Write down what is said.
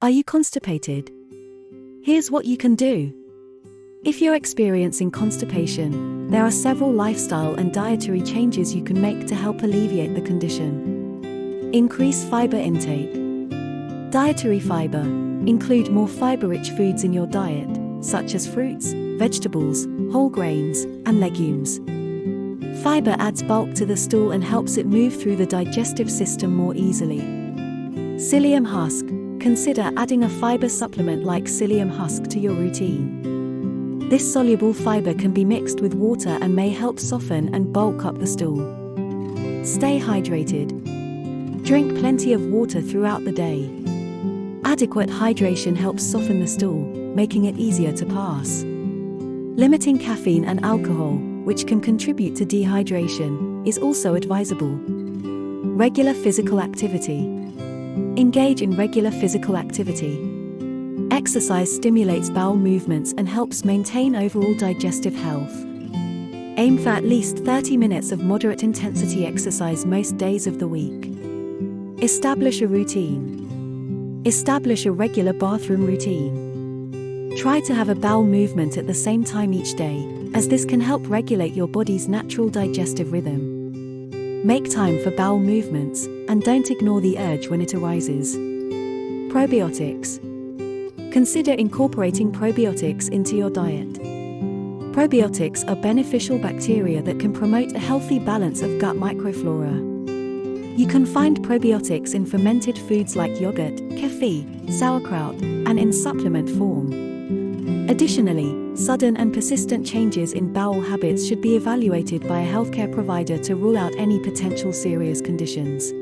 Are you constipated? Here's what you can do. If you're experiencing constipation, there are several lifestyle and dietary changes you can make to help alleviate the condition. Increase fiber intake. Dietary fiber. Include more fiber-rich foods in your diet, such as fruits, vegetables, whole grains, and legumes. Fiber adds bulk to the stool and helps it move through the digestive system more easily. Psyllium husk. Consider adding a fiber supplement like psyllium husk to your routine. This soluble fiber can be mixed with water and may help soften and bulk up the stool. Stay hydrated. Drink plenty of water throughout the day. Adequate hydration helps soften the stool, making it easier to pass. Limiting caffeine and alcohol, which can contribute to dehydration, is also advisable. Regular physical activity. Engage in regular physical activity. Exercise stimulates bowel movements and helps maintain overall digestive health. Aim for at least 30 minutes of moderate intensity exercise most days of the week. Establish a routine. Establish a regular bathroom routine. Try to have a bowel movement at the same time each day, as this can help regulate your body's natural digestive rhythm. Make time for bowel movements, and don't ignore the urge when it arises. Probiotics. Consider incorporating probiotics into your diet. Probiotics are beneficial bacteria that can promote a healthy balance of gut microflora. You can find probiotics in fermented foods like yogurt, kefir, sauerkraut, and in supplement form. Additionally, sudden and persistent changes in bowel habits should be evaluated by a healthcare provider to rule out any potential serious conditions.